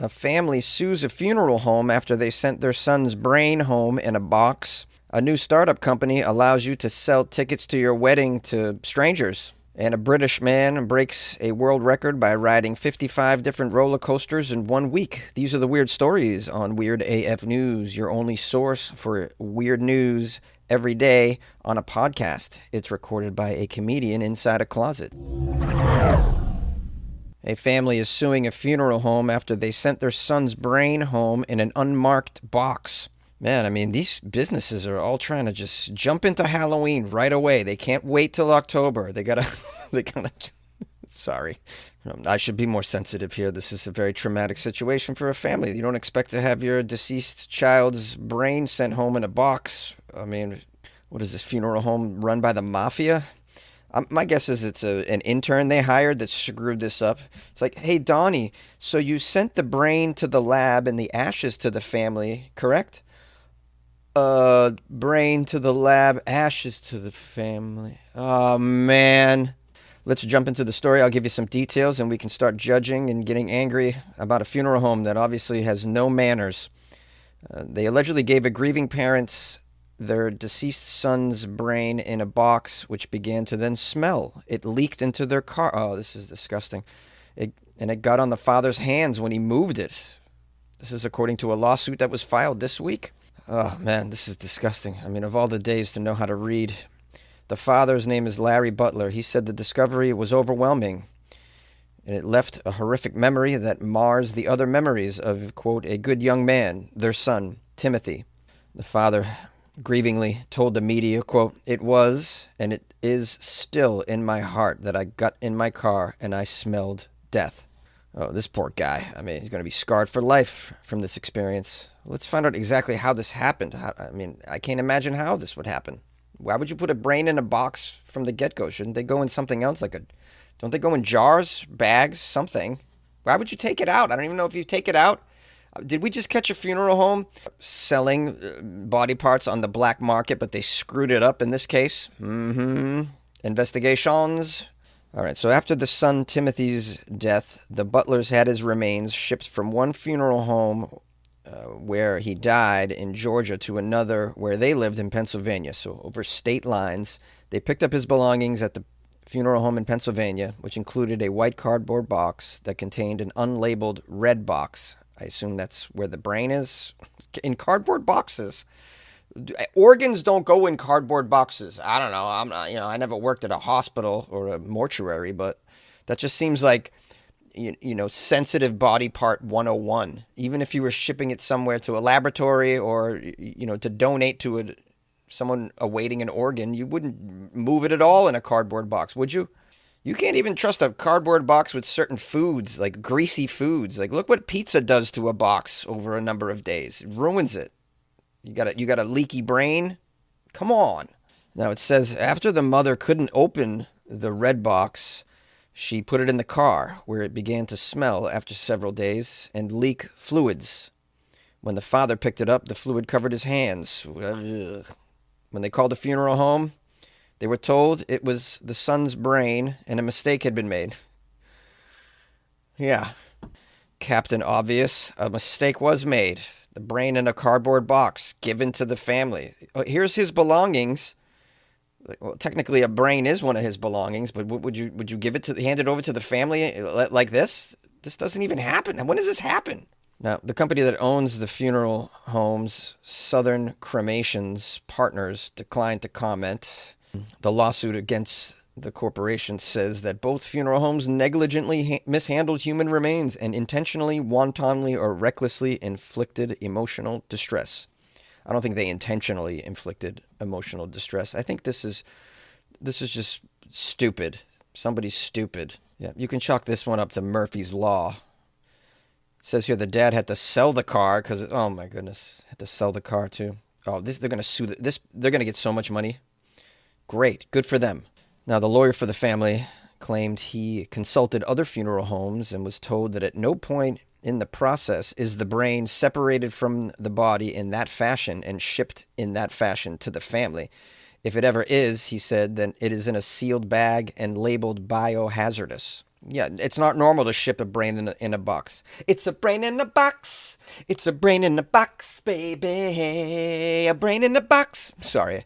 A family sues a funeral home after they sent their son's brain home in a box. A new startup company allows you to sell tickets to your wedding to strangers. And a British man breaks a world record by riding 55 different roller coasters in 1 week. These are the weird stories on Weird AF News, your only source for weird news every day on a podcast. It's recorded by a comedian inside a closet. A family is suing a funeral home after they sent their son's brain home in an unmarked box. Man, I mean, these businesses are all trying to just jump into Halloween right away. They can't wait till October. Sorry. I should be more sensitive here. This is a very traumatic situation for a family. You don't expect to have your deceased child's brain sent home in a box. I mean, what is this funeral home run by the mafia? My guess is it's an intern they hired that screwed this up. It's like, hey, Donnie, so you sent the brain to the lab and the ashes to the family, correct? Brain to the lab, ashes to the family. Oh, man. Let's jump into the story. I'll give you some details and we can start judging and getting angry about a funeral home that obviously has no manners. They allegedly gave a grieving parents their deceased son's brain in a box, which began to then smell. It leaked into their car. Oh, this is disgusting. It got on the father's hands when he moved it. This is according to a lawsuit that was filed this week. Oh, man, this is disgusting. I mean, of all the days to know how to read. The father's name is Larry Butler. He said the discovery was overwhelming, and it left a horrific memory that mars the other memories of, quote, a good young man, their son, Timothy. The father grievingly told the media, quote, it was, and it is still in my heart that I got in my car and I smelled death. Oh, this poor guy. I mean, he's going to be scarred for life from this experience. Let's find out exactly how this happened. I can't imagine how this would happen. Why would you put a brain in a box from the get-go? Shouldn't they go in something else? Don't they go in jars, bags, something? Why would you take it out? I don't even know if you take it out. Did we just catch a funeral home selling body parts on the black market, but they screwed it up in this case? Investigations. All right, so after the son Timothy's death, the Butlers had his remains shipped from one funeral home where he died in Georgia to another where they lived in Pennsylvania. So over state lines, they picked up his belongings at the funeral home in Pennsylvania, which included a white cardboard box that contained an unlabeled red box. I assume that's where the brain is. In cardboard boxes. Organs don't go in cardboard boxes. I don't know. I'm not, I never worked at a hospital or a mortuary, but that just seems like, sensitive body part 101. Even if you were shipping it somewhere to a laboratory or, to donate to someone awaiting an organ, you wouldn't move it at all in a cardboard box, would you? You can't even trust a cardboard box with certain foods, like greasy foods. Like, look what pizza does to a box over a number of days. It ruins it. You got a leaky brain? Come on. Now, it says after the mother couldn't open the red box, she put it in the car, where it began to smell after several days and leak fluids. When the father picked it up, the fluid covered his hands. Ugh. When they called the funeral home, they were told it was the son's brain and a mistake had been made. Yeah. Captain Obvious, a mistake was made. The brain in a cardboard box given to the family. Here's his belongings. Well, technically a brain is one of his belongings, but would you hand it over to the family like this? This doesn't even happen. When does this happen? Now, the company that owns the funeral homes, Southern Cremations Partners, declined to comment. The lawsuit against the corporation says that both funeral homes negligently mishandled human remains and intentionally, wantonly, or recklessly inflicted emotional distress. I don't think they intentionally inflicted emotional distress. I think this is just stupid. Somebody's stupid. Yeah, you can chalk this one up to Murphy's Law. It says here the dad had to sell the car because, oh my goodness, had to sell the car too. Oh, they're going to sue this. They're going to get so much money. Great. Good for them. Now, the lawyer for the family claimed he consulted other funeral homes and was told that at no point in the process is the brain separated from the body in that fashion and shipped in that fashion to the family. If it ever is, he said, then it is in a sealed bag and labeled biohazardous. Yeah, it's not normal to ship a brain in a box. It's a brain in a box. It's a brain in a box, baby. A brain in a box. Sorry,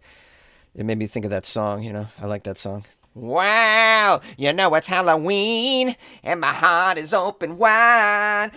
it made me think of that song. I like that song. Wow, it's Halloween, and my heart is open wide.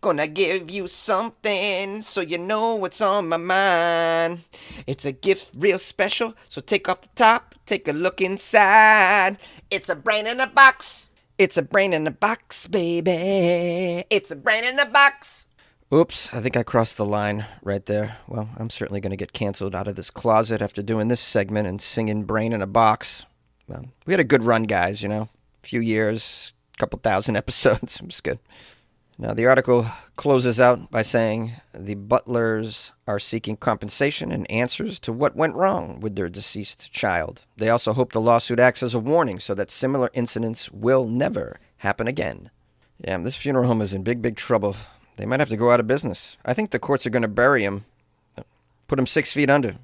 Gonna give you something so you know what's on my mind. It's a gift real special, so take off the top, take a look inside. It's a brain in a box. It's a brain in a box, baby. It's a brain in a box. Oops, I think I crossed the line right there. Well, I'm certainly going to get canceled out of this closet after doing this segment and singing Brain in a Box. Well, we had a good run, guys, a few years, a couple thousand episodes. It was good. Now, the article closes out by saying the Butlers are seeking compensation and answers to what went wrong with their deceased child. They also hope the lawsuit acts as a warning so that similar incidents will never happen again. Yeah, this funeral home is in big, big trouble. They might have to go out of business. I think the courts are going to bury him, put him 6 feet under,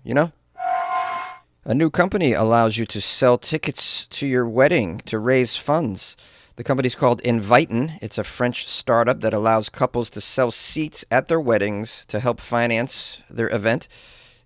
A new company allows you to sell tickets to your wedding to raise funds. The company's called Invitin. It's a French startup that allows couples to sell seats at their weddings to help finance their event.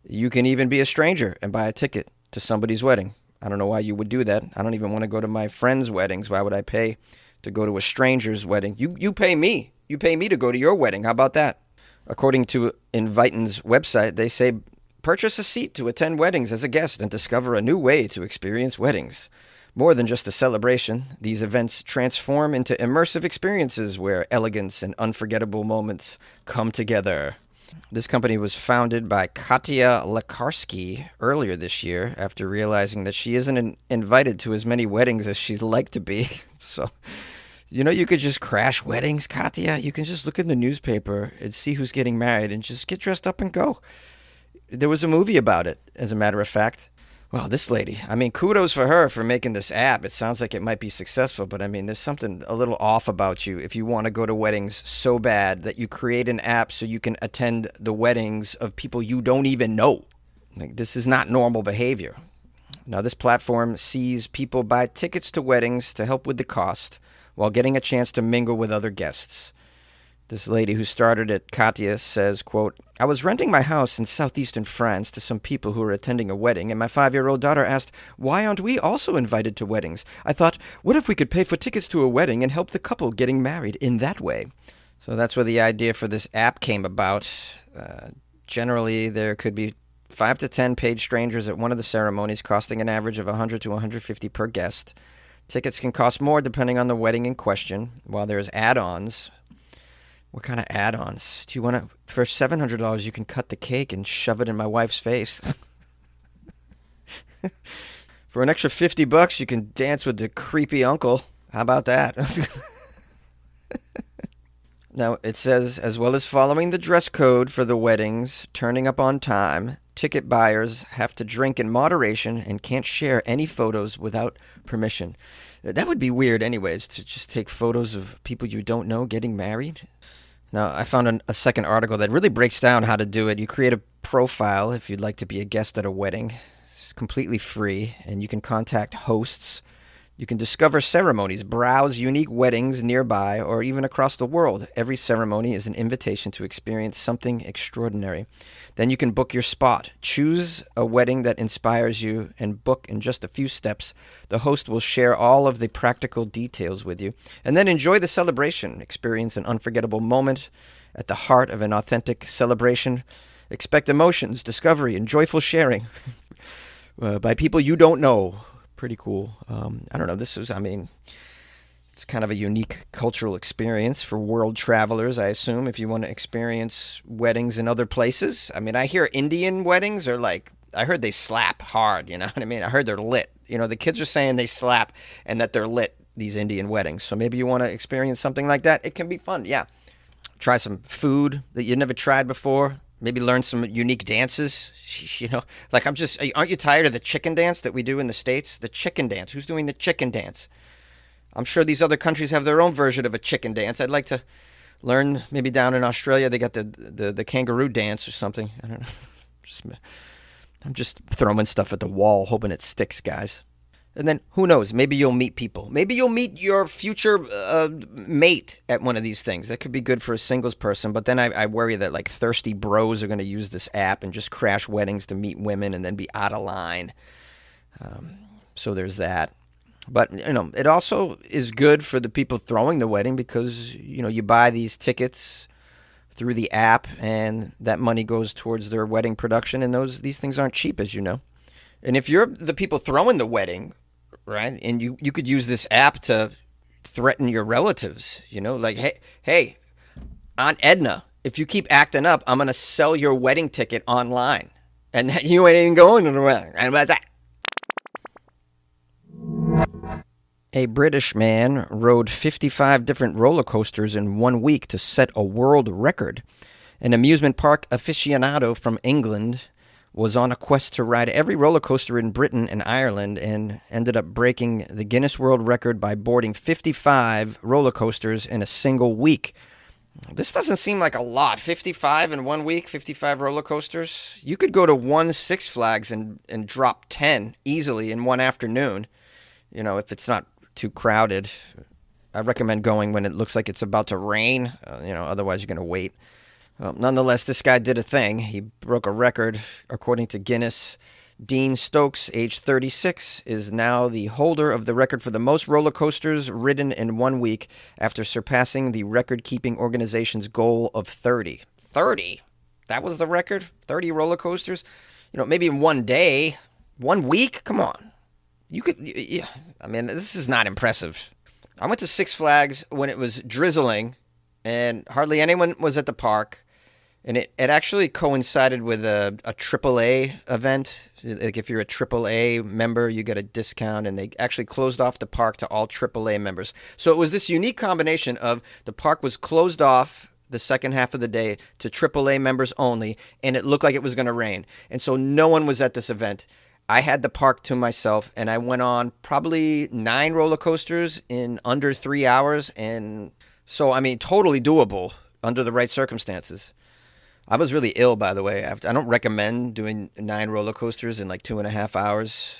You can even be a stranger and buy a ticket to somebody's wedding. I don't know why you would do that. I don't even want to go to my friends' weddings. Why would I pay to go to a stranger's wedding? You pay me. You pay me to go to your wedding. How about that? According to Invitin's website, they say purchase a seat to attend weddings as a guest and discover a new way to experience weddings. More than just a celebration, these events transform into immersive experiences where elegance and unforgettable moments come together. This company was founded by Katya Lekarsky earlier this year after realizing that she isn't invited to as many weddings as she'd like to be. So, you could just crash weddings, Katya. You can just look in the newspaper and see who's getting married and just get dressed up and go. There was a movie about it, as a matter of fact. Well, this lady, kudos for her for making this app. It sounds like it might be successful, but there's something a little off about you if you want to go to weddings so bad that you create an app so you can attend the weddings of people you don't even know. This is not normal behavior. Now, this platform sees people buy tickets to weddings to help with the cost while getting a chance to mingle with other guests. This lady who started it, Katya, says, quote, I was renting my house in southeastern France to some people who were attending a wedding, and my 5-year-old daughter asked, why aren't we also invited to weddings? I thought, what if we could pay for tickets to a wedding and help the couple getting married in that way? So that's where the idea for this app came about. Generally, there could be 5 to 10 paid strangers at one of the ceremonies, costing an average of $100 to $150 per guest. Tickets can cost more depending on the wedding in question, while there's add-ons. What kind of add-ons? Do you want to... For $700, you can cut the cake and shove it in my wife's face. For an extra $50, you can dance with the creepy uncle. How about that? Now, it says, as well as following the dress code for the weddings, turning up on time, ticket buyers have to drink in moderation and can't share any photos without permission. That would be weird anyways, to just take photos of people you don't know getting married. Now, I found a second article that really breaks down how to do it. You create a profile if you'd like to be a guest at a wedding. It's completely free, and you can contact hosts. You can discover ceremonies, browse unique weddings nearby or even across the world. Every ceremony is an invitation to experience something extraordinary. Then you can book your spot. Choose a wedding that inspires you and book in just a few steps. The host will share all of the practical details with you. And then enjoy the celebration. Experience an unforgettable moment at the heart of an authentic celebration. Expect emotions, discovery, and joyful sharing by people you don't know. Pretty cool. I don't know. It's kind of a unique cultural experience for world travelers, I assume, if you want to experience weddings in other places. I hear Indian weddings are like, I heard they slap hard, you know what I mean? I heard they're lit. The kids are saying they slap and that they're lit, these Indian weddings. So maybe you want to experience something like that. It can be fun, yeah. Try some food that you never tried before. Maybe learn some unique dances, like aren't you tired of the chicken dance that we do in the States? The chicken dance. Who's doing the chicken dance? I'm sure these other countries have their own version of a chicken dance. I'd like to learn, maybe down in Australia, they got the kangaroo dance or something. I don't know. I'm just throwing stuff at the wall, hoping it sticks, guys. And then who knows? Maybe you'll meet people. Maybe you'll meet your future mate at one of these things. That could be good for a singles person. But then I worry that like thirsty bros are going to use this app and just crash weddings to meet women and then be out of line. So there's that. But, it also is good for the people throwing the wedding because, you buy these tickets through the app and that money goes towards their wedding production. And these things aren't cheap, as you know. And if you're the people throwing the wedding, right, and you could use this app to threaten your relatives, like, hey, Aunt Edna, if you keep acting up, I'm going to sell your wedding ticket online. And then you ain't even going to the wedding. And about that. A British man rode 55 different roller coasters in 1 week to set a world record. An amusement park aficionado from England was on a quest to ride every roller coaster in Britain and Ireland and ended up breaking the Guinness World Record by boarding 55 roller coasters in a single week. This doesn't seem like a lot. 55 in 1 week, 55 roller coasters. You could go to one Six Flags and drop 10 easily in one afternoon, if it's not too crowded. I recommend going when it looks like it's about to rain, otherwise you're going to wait. Well, nonetheless, this guy did a thing. He broke a record. According to Guinness, Dean Stokes, age 36, is now the holder of the record for the most roller coasters ridden in 1 week after surpassing the record-keeping organization's goal of 30. 30? That was the record? 30 roller coasters? Maybe in 1 day. 1 week? Come on. You could... Yeah, this is not impressive. I went to Six Flags when it was drizzling and hardly anyone was at the park. And it actually coincided with a AAA event. Like if you're a AAA member, you get a discount, and they actually closed off the park to all AAA members. So it was this unique combination of the park was closed off the second half of the day to AAA members only, and it looked like it was going to rain. And so no one was at this event. I had the park to myself, and I went on probably 9 roller coasters in under 3 hours. And so, totally doable under the right circumstances. I was really ill, by the way. I don't recommend doing 9 roller coasters in like 2.5 hours.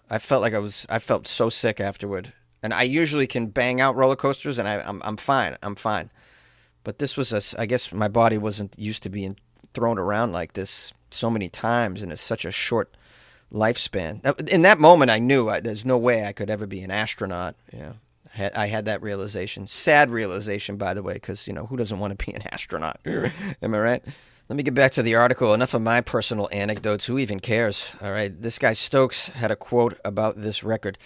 I felt so sick afterward. And I usually can bang out roller coasters, and I'm fine. I'm fine. But this was I guess my body wasn't used to being thrown around like this so many times in such a short lifespan. In that moment, I knew there's no way I could ever be an astronaut. I had that realization. Sad realization, by the way, because, who doesn't want to be an astronaut? Am I right? Let me get back to the article. Enough of my personal anecdotes. Who even cares? All right. This guy Stokes had a quote about this record.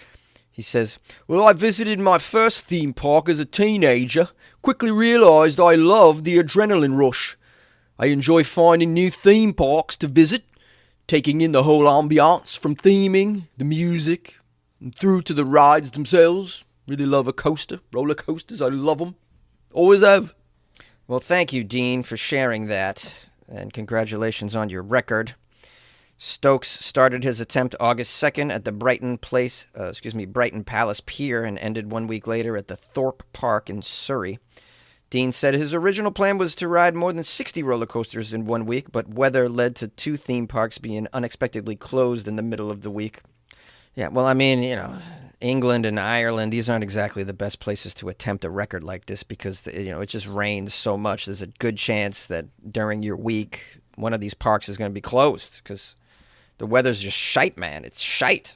He says, "Well, I visited my first theme park as a teenager. Quickly realized I loved the adrenaline rush. I enjoy finding new theme parks to visit, taking in the whole ambiance from theming, the music, and through to the rides themselves. Really love a coaster. Roller coasters, I love them. Always have." Well, thank you, Dean, for sharing that. And congratulations on your record. Stokes started his attempt August 2nd at the Brighton Palace Pier and ended 1 week later at the Thorpe Park in Surrey. Dean said his original plan was to ride more than 60 roller coasters in 1 week, but weather led to 2 theme parks being unexpectedly closed in the middle of the week. Yeah, well, England and Ireland, these aren't exactly the best places to attempt a record like this because, it just rains so much. There's a good chance that during your week, one of these parks is going to be closed because the weather's just shite, man. It's shite.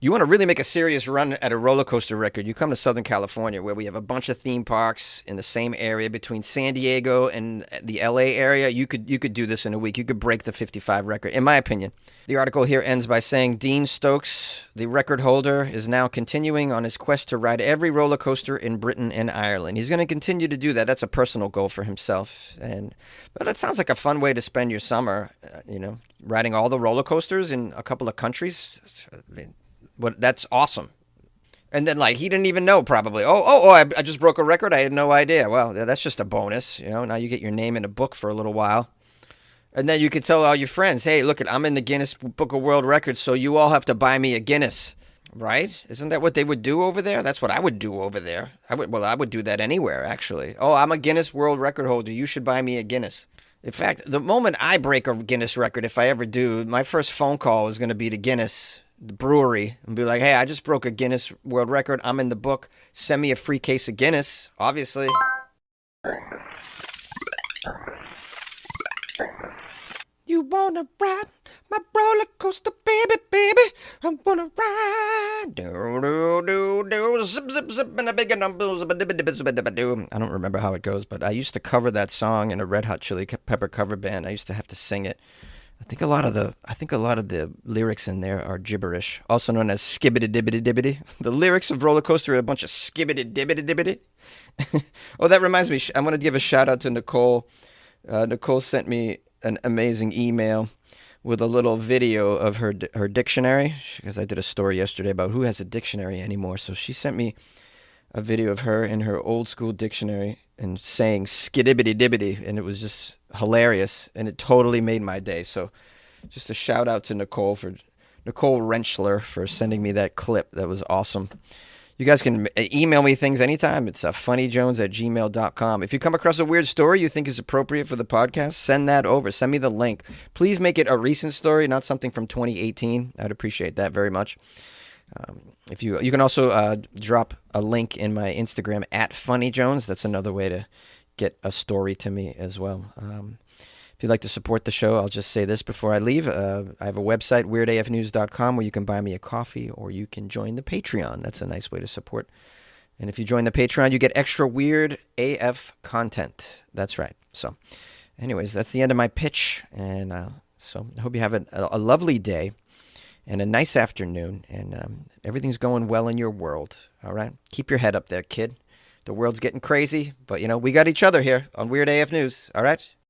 You want to really make a serious run at a roller coaster record, you come to Southern California, where we have a bunch of theme parks in the same area between San Diego and the LA area. You could do this in a week. You could break the 55 record, in my opinion. The article here ends by saying Dean Stokes, the record holder, is now continuing on his quest to ride every roller coaster in Britain and Ireland. He's going to continue to do that. That's a personal goal for himself. But it sounds like a fun way to spend your summer, riding all the roller coasters in a couple of countries. But that's awesome. And then, he didn't even know, probably. I just broke a record. I had no idea. Well, that's just a bonus. Now you get your name in a book for a little while. And then you could tell all your friends, hey, look, I'm in the Guinness Book of World Records, so you all have to buy me a Guinness. Right? Isn't that what they would do over there? That's what I would do over there. I would do that anywhere, actually. Oh, I'm a Guinness World Record holder. You should buy me a Guinness. In fact, the moment I break a Guinness record, if I ever do, my first phone call is going to be to Guinness. the brewery and be like, hey, I just broke a Guinness World Record. I'm in the book. Send me a free case of Guinness, obviously. You wanna ride my roller coaster, baby, baby? I wanna ride. Do, do, do, do. Zip, zip, zip, and a big number. I don't remember how it goes, but I used to cover that song in a Red Hot Chili Pepper cover band. I used to have to sing it. I think a lot of the lyrics in there are gibberish, also known as skibbity dibbity dibbity. The lyrics of Roller Coaster are a bunch of skibbity dibbity dibbity. Oh, that reminds me. I want to give a shout out to Nicole. Nicole sent me an amazing email with a little video of her dictionary, because I did a story yesterday about who has a dictionary anymore. So she sent me a video of her in her old school dictionary and saying skidibbity dibbity, and it was just hilarious, and it totally made my day. So just a shout out to Nicole Rentschler for sending me that clip. That was awesome. You guys can email me things anytime. It's funnyjones@gmail.com. If you come across a weird story you think is appropriate for the podcast, send that over. Send me the link. Please make it a recent story, not something from 2018. I'd appreciate that very much. If you can also drop a link in my Instagram @funnyjones. That's another way to get a story to me as well. If you'd like to support the show, I'll just say this before I leave. I have a website, weirdafnews.com, where you can buy me a coffee, or you can join the Patreon. That's a nice way to support. And if you join the Patreon, you get extra weird AF content. That's right. So anyways, that's the end of my pitch. And so I hope you have a lovely day and a nice afternoon, and everything's going well in your world. All right? Keep your head up there, kid. The world's getting crazy, but, we got each other here on Weird AF News. All right?